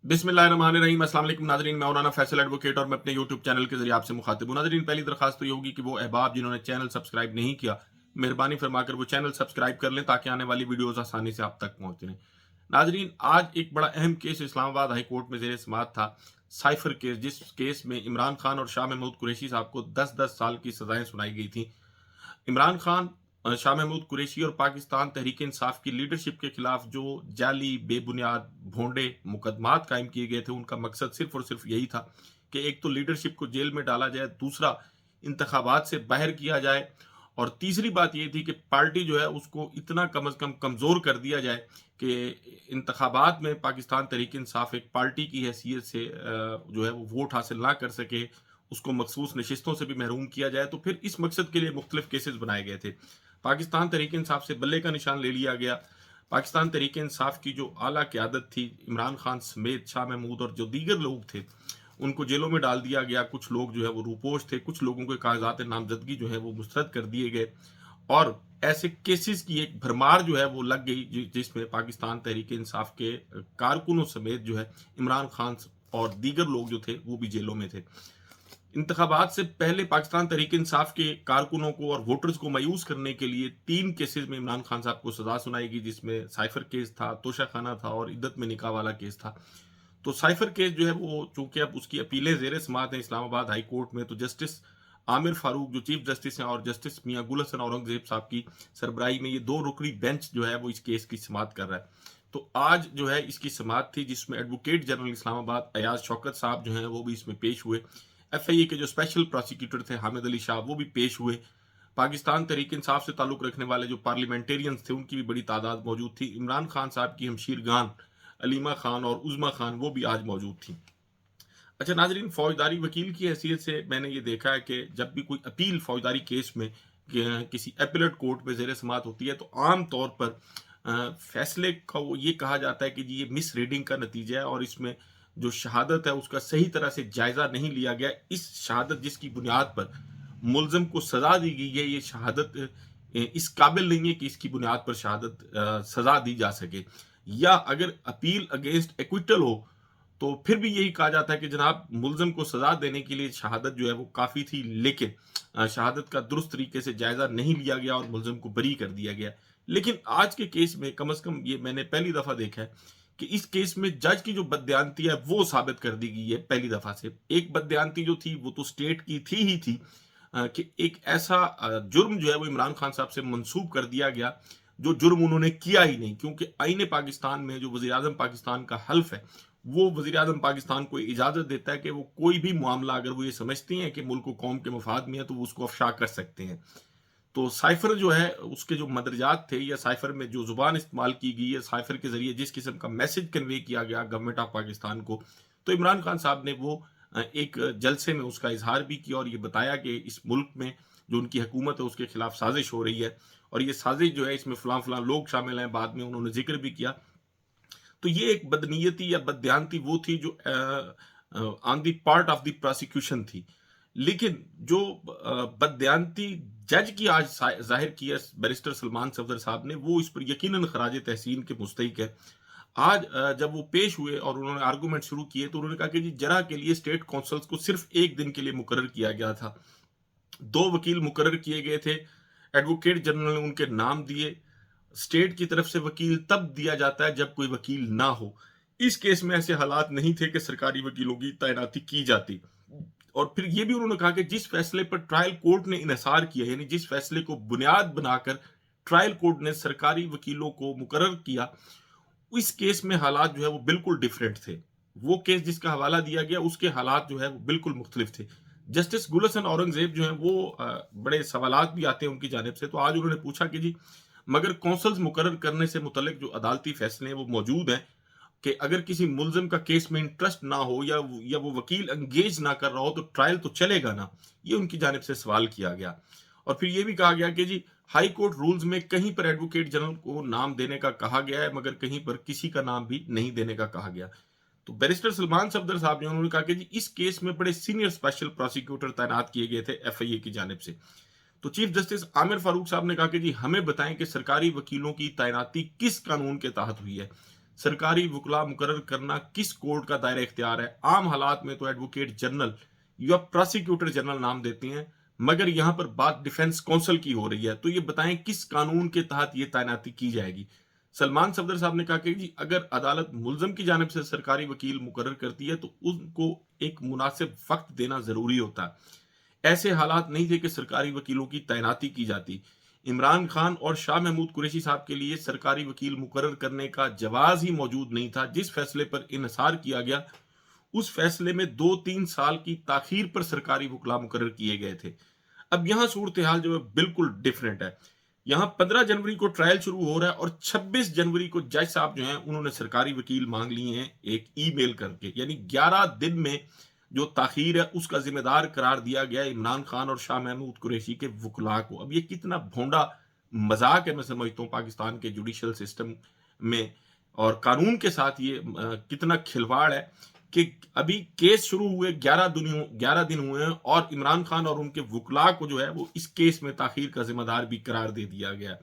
बिस्मिल्लाहिर्रहमानिर्रहीम। अस्सलाम वालेकुम नाज़रीन, मैं मौलाना फैसल एडवोकेट और मैं अपने यूट्यूब चैनल के जरिए आपसे मुखातिब हूँ। नाज़रीन, पहली दरखास्त तो ये होगी कि वो अहबाब जिन्होंने चैनल सब्सक्राइब नहीं किया, मेहरबानी फरमाकर वो चैनल सब्सक्राइब कर लें ताकि आने वाली वीडियोस आसानी से आप तक पहुँच रहें। नाज़रीन, आज एक बड़ा अहम केस इस्लामाबाद हाई कोर्ट में ज़ेर समाअत था, साइफर केस, जिस केस में इमरान खान और शाह महमूद कुरैशी साहब को 10-10 साल की सजाएं सुनाई गई थी। इमरान खान, शाह महमूद कुरैशी और पाकिस्तान तहरीक इंसाफ की लीडरशिप के खिलाफ जो जाली, बेबुनियाद, भोंडे मुकदमात कायम किए गए थे, उनका मकसद सिर्फ और सिर्फ यही था कि एक तो लीडरशिप को जेल में डाला जाए, दूसरा इंतखाबात से बाहर किया जाए, और तीसरी बात ये थी कि पार्टी जो है उसको इतना कम अज कम कमज़ोर कर दिया जाए कि इंतखाबात में पाकिस्तान तहरीक इंसाफ एक पार्टी की हैसियत से जो है वो वोट हासिल ना कर सके, उसको मखसूस नशिस्तों से भी महरूम किया जाए। तो फिर इस मकसद के लिए मुख्तलिफ केसेस बनाए गए थे। पाकिस्तान तहरीक इंसाफ से बल्ले का निशान ले लिया गया। पाकिस्तान तहरीक इंसाफ की जो आला क़यादत थी, इमरान खान समेत शाह महमूद और जो दीगर लोग थे, उनको जेलों में डाल दिया गया। कुछ लोग जो है वो रूपोश थे, कुछ लोगों के कागजात नामजदगी जो है वो मुस्तरद कर दिए गए, और ऐसे केसेस की एक भरमार जो है वो लग गई जिसमें पाकिस्तान तहरीक इंसाफ के कारकुनों समेत जो है इमरान खान और दीगर लोग जो थे वो भी जेलों में थे। इंतखाबात से पहले पाकिस्तान तहरीक इंसाफ के कारकुनों को और वोटर्स को मायूस करने के लिए 3 केसेस में इमरान खान साहब को सजा सुनाई गई, जिसमें साइफर केस था, तोशाखाना था और इद्दत में निकाह वाला केस था। तो साइफर केस जो है वो चूंकि अब उसकी अपीलें ज़ेर समाअत हैं इस्लामाबाद हाई कोर्ट में, तो जस्टिस आमिर फारूक जो चीफ जस्टिस हैं और जस्टिस मियां गुल हसन औरंगजेब साहब की सरबराही में ये 2 रुकनी बेंच जो है वो इस केस की समाअत कर रहा है। तो आज जो है इसकी समाअत थी, जिसमें एडवोकेट जनरल इस्लामाबाद अयाज शौकत साहब जो हैं वो भी इसमें पेश हुए। एफआईए के जो स्पेशल प्रोसिक्यूटर थे हामिद अली शाह वो भी पेश हुए। पाकिस्तान तहरीक इंसाफ से ताल्लुक रखने वाले जो पार्लियामेंटेरियंस थे उनकी भी बड़ी तादाद मौजूद थी। इमरान खान साहब की हमशीरगान अलीमा खान और उज़मा खान वो भी आज मौजूद थी। अच्छा नाजरीन, फौजदारी वकील की हैसियत से मैंने ये देखा है कि जब भी कोई अपील फौजदारी केस में किसी एपीलेट कोर्ट में ज़ेर समाअत होती है, तो आम तौर पर फैसले का वो ये कहा जाता है कि जी ये मिस रीडिंग का नतीजा है और इसमें जो शहादत है उसका सही तरह से जायजा नहीं लिया गया। इस शहादत जिसकी बुनियाद पर मुलजम को सजा दी गई है, ये शहादत इस काबिल नहीं है कि इसकी बुनियाद पर शहादत सजा दी जा सके, या अगर अपील अगेंस्ट एक्विटल हो तो फिर भी यही कहा जाता है कि जनाब मुलजम को सजा देने के लिए शहादत जो है वो काफी थी, लेकिन शहादत का दुरुस्त तरीके से जायजा नहीं लिया गया और मुलजम को बरी कर दिया गया। लेकिन आज के केस में कम से कम ये मैंने पहली दफा देखा है कि इस केस में जज की जो बदयांती है वो साबित कर दी गई है पहली दफा से। एक बदयांती जो थी वो तो स्टेट की थी ही थी, कि एक ऐसा जुर्म जो है वो इमरान खान साहब से मंसूब कर दिया गया जो जुर्म उन्होंने किया ही नहीं, क्योंकि आईने पाकिस्तान में जो वज़ीर आज़म पाकिस्तान का हल्फ है, वो वज़ीर आज़म पाकिस्तान को इजाज़त देता है कि वो कोई भी मामला अगर वो ये समझती हैं कि मुल्क व कौम के मफाद में है तो वो उसको अफ़शा कर सकते हैं। तो साइफर जो है उसके जो मदरजात थे, या साइफर में जो जुबान इस्तेमाल की गई है, साइफर के जरिए जिस किस्म का मैसेज कन्वे किया गया गवर्नमेंट ऑफ पाकिस्तान को, तो इमरान खान साहब ने वो एक जलसे में उसका इजहार भी किया और ये बताया कि इस मुल्क में जो उनकी हुकूमत है उसके खिलाफ साजिश हो रही है, और ये साजिश जो है इसमें फलां फलां लोग शामिल हैं, बाद में उन्होंने जिक्र भी किया। तो ये एक बदनीयती या बदयांती वो थी जो on the part of the prosecution थी। लेकिन जो बदयांती जज की आज जाहिर की है बैरिस्टर सलमान सफदर साहब ने, वो इस पर यकीनन खराज तहसीन के मुस्तहिक है। आज जब वो पेश हुए और उन्होंने आर्गूमेंट शुरू किए तो उन्होंने कहा कि जी जरा के लिए स्टेट काउंसिल्स को सिर्फ 1 दिन के लिए मुकर्रर किया गया था। 2 वकील मुकर्रर किए गए थे, एडवोकेट जनरल ने उनके नाम दिए। स्टेट की तरफ से वकील तब दिया जाता है जब कोई वकील ना हो। इस केस में ऐसे हालात नहीं थे कि सरकारी वकीलों की तैनाती की जाती। और फिर ये भी उन्होंने कहा कि जिस फैसले पर ट्रायल कोर्ट ने इन्हिसार किया, यानी जिस फैसले को बुनियाद बनाकर ट्रायल कोर्ट ने सरकारी वकीलों को मुकर्रर किया, इस केस में हालात जो है वो बिल्कुल डिफरेंट थे। वो केस जिसका हवाला दिया गया उसके हालात जो है वो बिल्कुल मुख्तलिफ थे। जस्टिस गुल हसन औरंगजेब जो है वो बड़े सवालात भी आते हैं उनकी जानिब से, तो आज उन्होंने पूछा कि जी मगर कौंसल्स मुकर्रर करने से मुतल्लिक जो अदालती फैसले हैं वो मौजूद हैं कि अगर किसी मुलजिम का केस में इंटरेस्ट ना हो या वो वकील एंगेज ना कर रहा हो तो ट्रायल तो चलेगा ना। ये उनकी जानिब से सवाल किया गया। और फिर ये भी कहा गया कि जी हाई कोर्ट रूल्स में कहीं पर एडवोकेट जनरल को नाम देने का कहा गया है, मगर कहीं पर किसी का नाम भी नहीं देने का कहा गया। तो बैरिस्टर सलमान सफदर साहब ने उन्होंने कहा कि जी इस केस में बड़े सीनियर स्पेशल प्रोसिक्यूटर तैनात किए गए थे एफआईए की जानिब से। तो चीफ जस्टिस आमिर फारूक साहब ने कहा कि जी हमें बताएं कि सरकारी वकीलों की तैनाती किस कानून के तहत हुई है। सरकारी वकला मुकर्रर करना किस कोर्ट का दायरा इख्तियार है। आम हालात में तो एडवोकेट जनरल या प्रोसिक्यूटर जनरल नाम देते हैं, मगर यहाँ पर बात डिफेंस काउंसिल की हो रही है, तो ये बताएं किस कानून के तहत ये तैनाती की जाएगी। सलमान सफदर साहब ने कहा कि जी अगर अदालत मुलजम की जानिब से सरकारी वकील मुकर्रर करती है तो उनको एक मुनासिब वक्त देना जरूरी होता है। ऐसे हालात नहीं थे कि सरकारी वकीलों की तैनाती की जाती। इमरान खान और शाह महमूद कुरैशी साहब के लिए सरकारी वकील मुकर्रर करने का जवाज ही मौजूद नहीं था। जिस फैसले पर इन्हिसार किया गया उस फैसले में 2-3 साल की ताखीर पर सरकारी वकला मुकर्रर किए गए थे। अब यहाँ सूरत हाल जो है बिल्कुल डिफरेंट है। यहाँ 15 जनवरी को ट्रायल शुरू हो रहा है और 26 जनवरी को जज साहब जो हैं उन्होंने सरकारी वकील मांग लिए हैं एक ईमेल करके, यानी 11 दिन में जो ताखीर है उसका जिम्मेदार करार दिया गया इमरान खान और शाह महमूद कुरैशी के वकला को। अब ये कितना भोंडा मजाक है मैं समझता हूँ पाकिस्तान के जुडिशल सिस्टम में और कानून के साथ ये कितना खिलवाड़ है कि अभी केस शुरू हुए 11 दिन हुए हैं और इमरान खान और उनके वकला को जो है वो इस केस में ताखीर का जिम्मेदार भी करार दे दिया गया।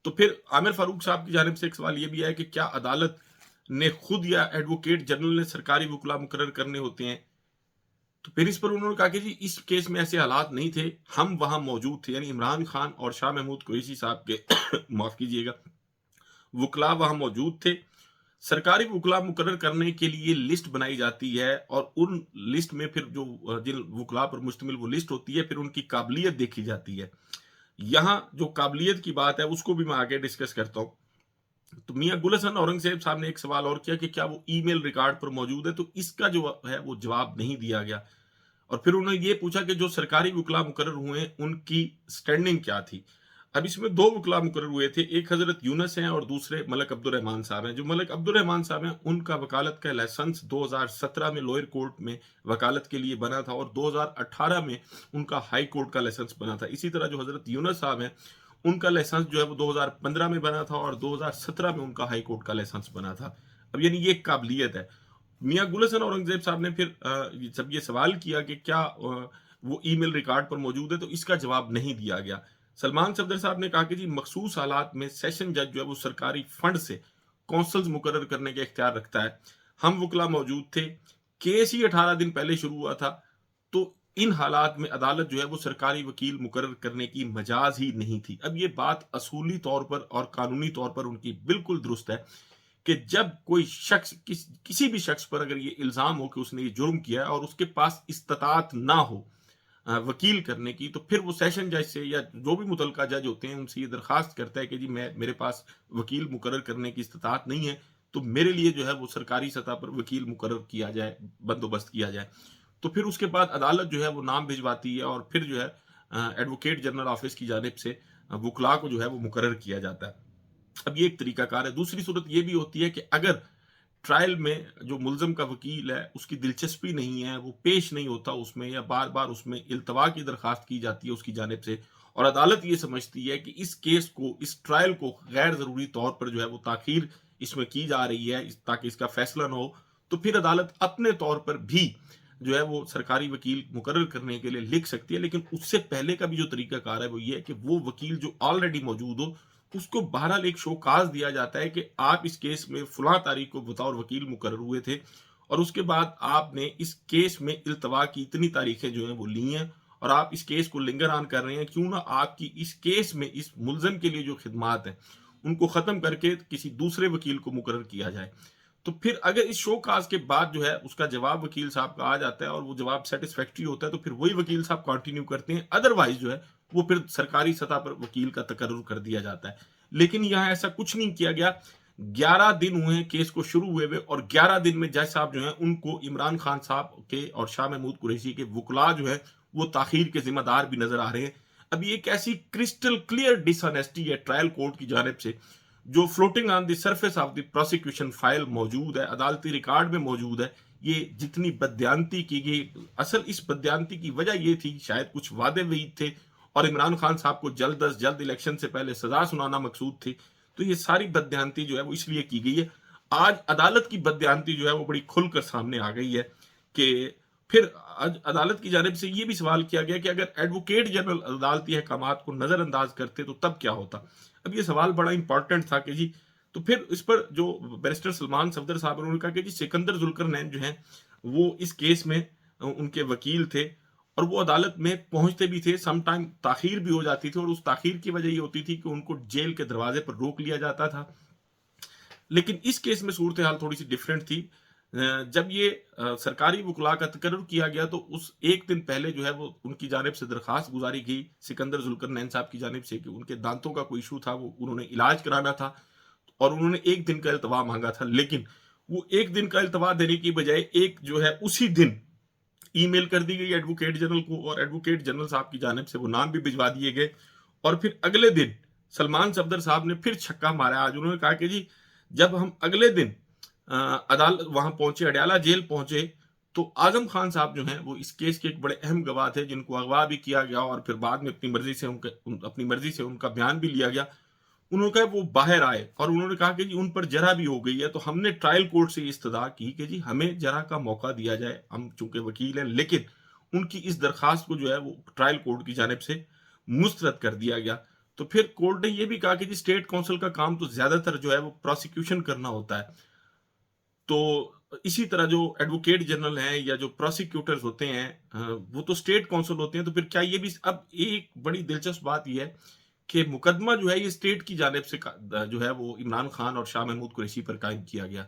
तो फिर आमिर फारूक साहब की जानिब से एक सवाल ये भी है कि क्या अदालत ने खुद या एडवोकेट जनरल ने सरकारी वकला मुकर्रर करने होते हैं। तो फिर इस पर उन्होंने कहा कि जी इस केस में ऐसे हालात नहीं थे, हम वहां मौजूद थे, यानी इमरान खान और शाह महमूद कुरैशी साहब के माफ कीजिएगा वकला वहां मौजूद थे। सरकारी वकला मुकर्रर करने के लिए लिस्ट बनाई जाती है और उन लिस्ट में फिर जो जिन वकला पर मुश्तमिल वो लिस्ट होती है फिर उनकी काबिलियत देखी जाती है। यहाँ जो काबिलियत की बात है उसको भी मैं आगे डिस्कस करता हूँ। तो मियां गुल हसन औरंगजेब साहब ने एक सवाल और किया कि क्या वो ईमेल रिकॉर्ड पर मौजूद है, तो इसका जो है वो जवाब नहीं दिया गया। और फिर उन्होंने ये पूछा कि जो सरकारी वकला मुकर्रर हुए उनकी स्टैंडिंग क्या थी। अब इसमें 2 वकला मुकर्रर हुए थे, एक हजरत यूनस हैं और दूसरे मलक अब्दुल रहमान साहब हैं। जो मलक अब्दुल रहमान साहब हैं उनका वकालत का लाइसेंस 2017 में लोअर कोर्ट में वकालत के लिए बना था और 2018 में उनका हाई कोर्ट का लाइसेंस बना था। इसी तरह जो हजरत यूनस साहब हैं उनका लाइसेंस जो है वो 2015 में बना था और 2017 में उनका हाई कोर्ट का लाइसेंस बना था। अब यानी ये काबिलियत है। मियां गुल हसन औरंगजेब साहब ने फिर जब ये सवाल किया कि क्या वो ईमेल रिकॉर्ड पर मौजूद है, तो इसका जवाब नहीं दिया गया। सलमान सफदर साहब ने कहा कि जी मखसूस हालात में सेशन जज जो है वो सरकारी फंड से कौंसल्स मुकर्रर करने का इख्तियार रखता है। हम वकला मौजूद थे, केस ही 18 दिन पहले शुरू हुआ था, तो इन हालात में अदालत जो है वो सरकारी वकील मुकर्रर करने की मजाज ही नहीं थी। अब ये बात असूली तौर पर और कानूनी तौर पर उनकी बिल्कुल दुरुस्त है कि जब कोई शख्स किसी भी शख्स पर अगर ये इल्जाम हो कि उसने ये जुर्म किया है और उसके पास इस्तात ना हो वकील करने की, तो फिर वो सेशन जज से या जो भी मुतलका जज होते हैं उनसे ये दरखास्त करता है कि जी मेरे पास वकील मुकर्रर करने की इस्तात नहीं है, तो मेरे लिए जो है वो सरकारी सतह पर वकील मुकर्रर किया जाए, बंदोबस्त किया जाए। तो फिर उसके बाद अदालत जो है वो नाम भिजवाती है और फिर जो है एडवोकेट जनरल ऑफिस की जानिब से वकला को जो है वो मुकर्रर किया जाता है। अब ये एक तरीकाकार है। दूसरी सूरत ये भी होती है कि अगर ट्रायल में जो मुलजम का वकील है उसकी दिलचस्पी नहीं है, वो पेश नहीं होता उसमें, या बार बार उसमें इल्तवा की दरखास्त की जाती है उसकी जानिब से और अदालत ये समझती है कि इस केस को, इस ट्रायल को गैर जरूरी तौर पर जो है वो ताखीर इसमें की जा रही है ताकि इसका फैसला ना हो, तो फिर अदालत अपने तौर पर भी जो है वो सरकारी वकील मुकर्रर करने के लिए लिख सकती है। लेकिन उससे पहले का भी जो तरीकाकार है वो ये है कि वो वकील जो ऑलरेडी मौजूद हो उसको बहरहाल एक शोकाज दिया जाता है कि आप इस केस में फलां तारीख को बतौर वकील मुकर्रर हुए थे और उसके बाद आपने इस केस में इल्तवा की इतनी तारीखें जो हैं वो ली हैं और आप इस केस को लिंगर ऑन कर रहे हैं, क्यों ना आपकी इस केस में इस मुलजम के लिए जो खिदमात हैं उनको ख़त्म करके किसी दूसरे वकील को मुकर्रर किया जाए। तो फिर अगर इस शो काज के बाद जो है उसका जवाब वकील साहब का आ जाता है और वो जवाब सेटिस्फैक्ट्री होता है तो फिर वही वकील साहब कंटिन्यू करते हैं, अदरवाइज जो है वो फिर सरकारी सतह पर वकील का तकर्रुर कर दिया जाता है। लेकिन यहाँ ऐसा कुछ नहीं किया गया। 11 दिन हुए हैं केस को शुरू हुए और 11 दिन में जज साहब जो है उनको इमरान खान साहब के और शाह महमूद कुरैशी के वकला जो है वो ताखीर के जिम्मेदार भी नजर आ रहे हैं। अब ये एक ऐसी क्रिस्टल क्लियर डिसऑनेस्टी है ट्रायल कोर्ट की जानिब से जो floating on the surface of the prosecution file मौजूद है, अदालती रिकॉर्ड में मौजूद है। ये जितनी बदयांती की गई, असल इस बदयांती की वजह ये थी, शायद कुछ वादे वईद थे और इमरान खान साहब को जल्द अज जल्द इलेक्शन से पहले सजा सुनाना मकसूद थी, तो ये सारी बदयांती जो है वो इसलिए की गई है। आज अदालत की बदयांती जो है वो बड़ी खुलकर सामने आ गई है कि फिर आज अदालत की जानिब से ये भी सवाल किया गया कि अगर एडवोकेट जनरल अदालती अहकामात को नजरअंदाज करते तो तब क्या होता। अब ये सवाल बड़ा इंपॉर्टेंट था कि जी تو پھر اس پر جو بیرسٹر سلمان صفدر صاحب انہوں نے کہا کہ جی سکندر ذوالقرنین جو ہیں وہ اس کیس میں ان کے وکیل تھے، اور وہ عدالت میں پہنچتے بھی تھے، سم ٹائم تاخیر بھی ہو جاتی تھی، اور اس تاخیر کی وجہ یہ ہوتی تھی کہ ان کو جیل کے دروازے پر روک لیا جاتا تھا۔ لیکن اس کیس میں صورتحال تھوڑی سی ڈفرینٹ تھی۔ جب یہ سرکاری وکلاء کا تقرر کیا گیا تو اس ایک دن پہلے جو ہے وہ ان کی جانب سے درخواست گزاری گئی سکندر ذوالقرنین صاحب کی جانب سے کہ ان کے دانتوں کا کوئی ایشو تھا، وہ انہوں نے علاج کرانا تھا، اور انہوں نے ایک دن کا التوا مانگا تھا۔ لیکن وہ ایک دن کا التوا دینے کی بجائے ایک جو ہے اسی دن ای میل کر دی گئی ایڈوکیٹ جنرل کو، اور ایڈوکیٹ جنرل صاحب کی جانب سے وہ نام بھی بھجوا دیے گئے، اور پھر اگلے دن سلمان صفدر صاحب نے پھر چھکا مارا۔ آج انہوں نے کہا کہ جی جب ہم اگلے دن عدالت وہاں پہنچے، اڈیالہ جیل پہنچے، تو اعظم خان صاحب جو ہیں وہ اس کیس کے ایک بڑے اہم گواہ تھے، جن کو اغوا بھی کیا گیا اور پھر بعد میں اپنی مرضی سے ان کا بیان بھی لیا گیا۔ انہوں نے کہا وہ باہر آئے اور انہوں نے کہا کہ جی ان پر جرح بھی ہو گئی ہے، تو ہم نے ٹرائل کورٹ سے یہ استدعا کی کہ جی ہمیں جرح کا موقع دیا جائے، ہم چونکہ وکیل ہیں، لیکن ان کی اس درخواست کو جو ہے وہ ٹرائل کورٹ کی جانب سے مسترد کر دیا گیا۔ تو پھر کورٹ نے یہ بھی کہا کہ جی اسٹیٹ کونسل کا کام تو زیادہ تر جو ہے وہ پروسیکیوشن کرنا ہوتا ہے، تو اسی طرح جو ایڈوکیٹ جنرل ہیں یا جو پروسیکیوٹرز ہوتے ہیں وہ تو اسٹیٹ کونسل ہوتے ہیں۔ تو پھر کیا یہ بھی اب ایک بڑی دلچسپ بات یہ ہے کہ مقدمہ جو ہے یہ اسٹیٹ کی جانب سے جو ہے وہ عمران خان اور شاہ محمود قریشی پر قائم کیا گیا،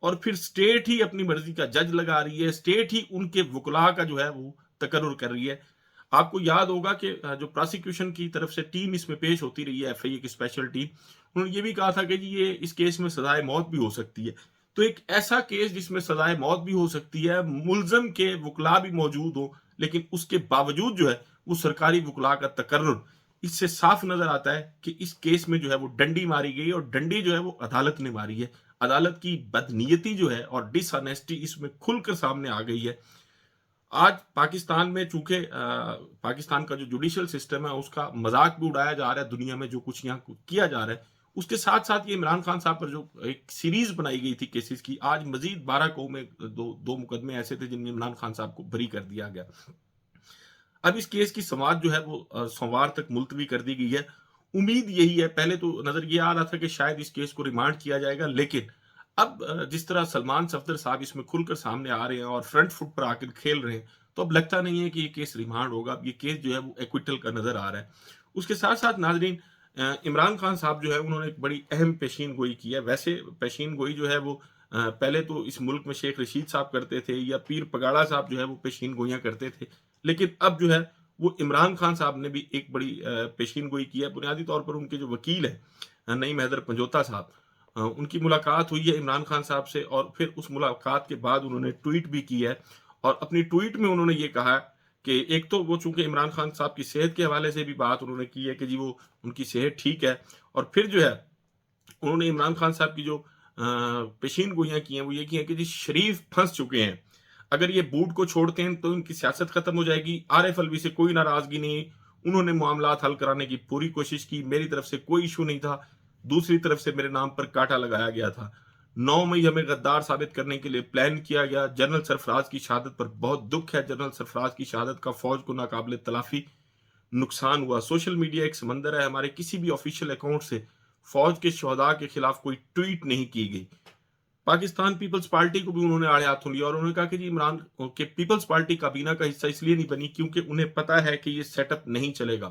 اور پھر اسٹیٹ ہی اپنی مرضی کا جج لگا رہی ہے، اسٹیٹ ہی ان کے وکلاء کا جو ہے وہ تقرر کر رہی ہے۔ آپ کو یاد ہوگا کہ جو پروسیکیوشن کی طرف سے ٹیم اس میں پیش ہوتی رہی ہے، ایف آئی اے کی اسپیشل ٹیم، انہوں نے یہ بھی کہا تھا کہ جی یہ اس کیس میں سزائے موت بھی ہو سکتی ہے۔ تو ایک ایسا کیس جس میں سزائے موت بھی ہو سکتی ہے، ملزم کے وکلاء بھی موجود ہوں، لیکن اس کے باوجود جو ہے وہ سرکاری وکلاء کا تقرر، اس سے صاف نظر آتا ہے کہ اس کیس میں جو ہے وہ ڈنڈی ماری گئی، اور ڈنڈی جو ہے وہ عدالت نے ماری ہے۔ عدالت کی بدنیتی جو ہے اور ڈس آنیسٹی اس میں کھل کر سامنے آ گئی ہے۔ آج پاکستان میں چونکہ پاکستان کا جو جوڈیشل سسٹم ہے اس کا مذاق بھی اڑایا جا رہا ہے دنیا میں، جو کچھ یہاں کیا جا رہا ہے، اس کے ساتھ ساتھ یہ عمران خان صاحب پر جو ایک سیریز بنائی گئی تھی کیسز کی، آج مزید 12 کو میں دو مقدمے ایسے تھے جن میں عمران خان صاحب کو بری کر دیا گیا۔ اب اس کیس کی سماعت جو ہے وہ سوموار تک ملتوی کر دی گئی ہے۔ امید یہی ہے، پہلے تو نظر یہ آ رہا تھا کہ شاید اس کیس کو ریمانڈ کیا جائے گا، لیکن اب جس طرح سلمان صفدر صاحب اس میں کھل کر سامنے آ رہے ہیں اور فرنٹ فٹ پر آ کر کھیل رہے ہیں، تو اب لگتا نہیں ہے کہ یہ کیس ریمانڈ ہوگا۔ اب یہ کیس جو ہے وہ ایکویٹل کا نظر آ رہا ہے۔ اس کے ساتھ ساتھ ناظرین، عمران خان صاحب جو ہے انہوں نے ایک بڑی اہم پیشین گوئی کی ہے۔ ویسے پیشین گوئی جو ہے وہ پہلے تو اس ملک میں شیخ رشید صاحب کرتے تھے، یا پیر پگاڑا صاحب جو ہے وہ پیشین گوئیاں کرتے تھے، لیکن اب جو ہے وہ عمران خان صاحب نے بھی ایک بڑی پیشین گوئی کی ہے۔ بنیادی طور پر ان کے جو وکیل ہیں نعیم حیدر پنجوتا صاحب، ان کی ملاقات ہوئی ہے عمران خان صاحب سے، اور پھر اس ملاقات کے بعد انہوں نے ٹویٹ بھی کی ہے، اور اپنی ٹویٹ میں انہوں نے یہ کہا کہ ایک تو وہ چونکہ عمران خان صاحب کی صحت کے حوالے سے بھی بات انہوں نے کی ہے کہ جی وہ ان کی صحت ٹھیک ہے، اور پھر جو ہے انہوں نے عمران خان صاحب کی جو پیشین گوئیاں کی ہیں وہ یہ کی ہیں کہ جی شریف پھنس چکے ہیں، اگر یہ بوٹ کو چھوڑتے ہیں تو ان کی سیاست ختم ہو جائے گی۔ عارف الوی سے کوئی ناراضگی نہیں، انہوں نے معاملات حل کرانے کی پوری کوشش کی، میری طرف سے کوئی ایشو نہیں تھا، دوسری طرف سے میرے نام پر کاٹا لگایا گیا تھا۔ 9 مئی ہمیں غدار ثابت کرنے کے لیے پلان کیا گیا۔ جنرل سرفراز کی شہادت پر بہت دکھ ہے، جنرل سرفراز کی شہادت کا فوج کو ناقابل تلافی نقصان ہوا۔ سوشل میڈیا ایک سمندر ہے، ہمارے کسی بھی آفیشیل اکاؤنٹ سے فوج کے شہداء کے خلاف کوئی ٹویٹ نہیں کی گئی۔ پاکستان پیپلز پارٹی کو بھی انہوں نے آڑے ہاتھوں لیا، اور انہوں نے کہا کہ جی عمران کہ پیپلز پارٹی کابینہ کا حصہ اس لیے نہیں بنی کیونکہ انہیں پتا ہے کہ یہ سیٹ اپ نہیں چلے گا۔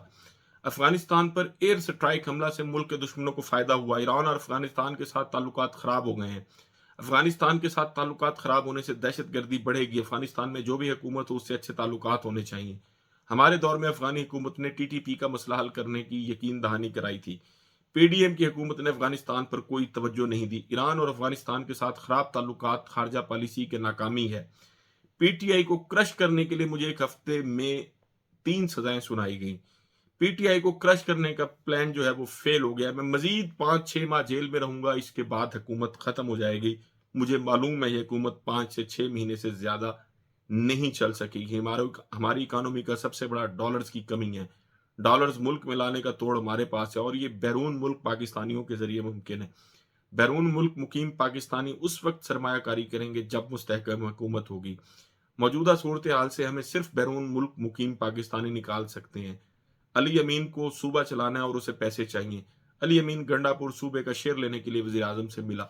افغانستان پر ایئر سٹرائک حملہ سے ملک کے دشمنوں کو فائدہ ہوا، ایران اور افغانستان کے ساتھ تعلقات خراب ہو گئے ہیں، افغانستان کے ساتھ تعلقات خراب ہونے سے دہشت گردی بڑھے گی، افغانستان میں جو بھی حکومت ہو اس سے اچھے تعلقات ہونے چاہیے۔ ہمارے دور میں افغانی حکومت نے ٹی ٹی پی کا مسئلہ حل کرنے کی یقین دہانی کرائی تھی، پی ڈی ایم کی حکومت نے افغانستان پر کوئی توجہ نہیں دی۔ ایران اور افغانستان کے ساتھ خراب تعلقات خارجہ پالیسی کے ناکامی ہے۔ پی ٹی آئی کو کرش کرنے کے لیے مجھے ایک ہفتے میں 3 سزائیں سنائی گئیں۔ پی ٹی آئی کو کرش کرنے کا پلان جو ہے وہ فیل ہو گیا، میں مزید 5-6 ماہ جیل میں رہوں گا، اس کے بعد حکومت ختم ہو جائے گی۔ مجھے معلوم ہے یہ حکومت 5 سے 6 مہینے سے زیادہ نہیں چل سکے گی۔ ہماری اکانومی کا سب سے بڑا ڈالرز کی کمی ہے، ڈالرز ملک میں لانے کا توڑ ہمارے پاس ہے، اور یہ بیرون ملک پاکستانیوں کے ذریعے ممکن ہے۔ بیرون ملک مقیم پاکستانی اس وقت سرمایہ کاری کریں گے جب مستحکم حکومت ہوگی۔ موجودہ صورتحال سے ہمیں صرف بیرون ملک مقیم پاکستانی نکال سکتے ہیں۔ علی امین کو صوبہ چلانا ہے اور اسے پیسے چاہیے۔ अली अमीन गंडापुर सूबे का शेयर लेने के लिए वज़ीर आज़म से मिला।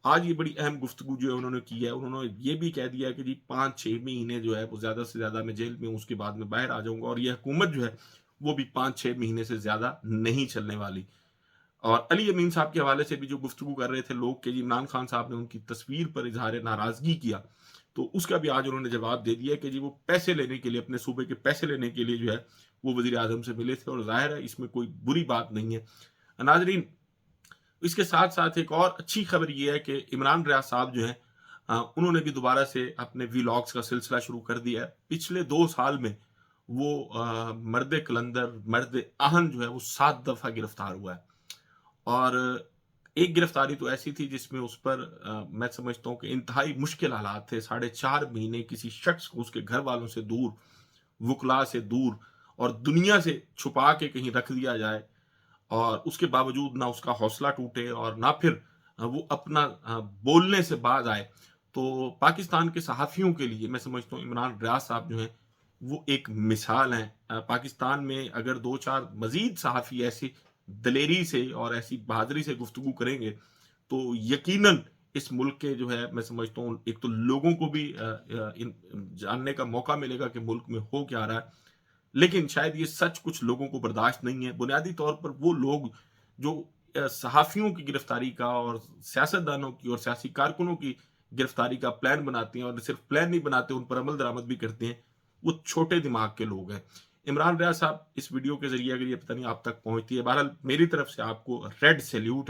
आज ये बड़ी अहम गुफ्तगू जो है उन्होंने की है। उन्होंने ये भी कह दिया है कि जी 5-6 महीने जो है वो ज़्यादा से ज़्यादा मैं जेल में हूँ, उसके बाद मैं बाहर आ जाऊँगा, और ये हुकूमत जो है वो भी 5-6 महीने से ज़्यादा नहीं चलने वाली। और अली अमीन साहब के हवाले से भी जो गुफ्तगू कर रहे थे लोग कि जी इमरान खान साहब ने उनकी तस्वीर पर इज़हार नाराज़गी किया, तो उसका भी आज उन्होंने जवाब दे दिया कि जी वो पैसे लेने के लिए, अपने सूबे के पैसे लेने के लिए जो है वो वज़ीर आज़म से मिले थे, और ज़ाहिर है इसमें कोई बुरी बात नहीं है। नाज़रीन, इसके साथ-साथ एक और अच्छी खबर ये है कि इमरान रियाज साहब जो हैं उन्होंने भी दोबारा से अपने व्लॉग्स का सिलसिला शुरू कर दिया है। पिछले 2 साल में वो मर्द कलंदर, मर्द आहन जो है वो 7 दफ़ा गिरफ्तार हुआ है। और एक गिरफ्तारी तो ऐसी थी जिसमें उस पर मैं समझता हूँ कि इंतहाई मुश्किल हालात थे। साढ़े 4 महीने किसी शख्स को उसके घर वालों से दूर, वुकला से दूर और दुनिया से छुपा के कहीं रख दिया जाए, और उसके बावजूद ना उसका हौसला टूटे और ना फिर वो अपना बोलने से बाज आए। तो पाकिस्तान के सहाफ़ियों के लिए मैं समझता हूँ इमरान रियाज साहब जो हैं वो एक मिसाल हैं। पाकिस्तान में अगर 2-4 मज़ीद सहाफ़ी ऐसी दलेरी से और ऐसी बहादुरी से गुफ्तगू करेंगे, तो यकीनन इस मुल्क के जो है मैं समझता हूँ एक तो लोगों को भी इन जानने का मौका मिलेगा कि मुल्क में हो क्या रहा है। लेकिन शायद ये सच कुछ लोगों को बर्दाश्त नहीं है। बुनियादी तौर पर वो लोग जो सहाफ़ियों की गिरफ्तारी का और सियासतदानों की और सियासी कारकुनों की गिरफ्तारी का प्लान बनाते हैं, और सिर्फ प्लान नहीं बनाते, उन पर अमल दरामद भी करते हैं, वो छोटे दिमाग के लोग हैं। इमरान रियाज साहब, इस वीडियो के ज़रिए अगर ये पता नहीं आप तक पहुँचती है, बहरहाल मेरी तरफ से आपको रेड सैल्यूट है।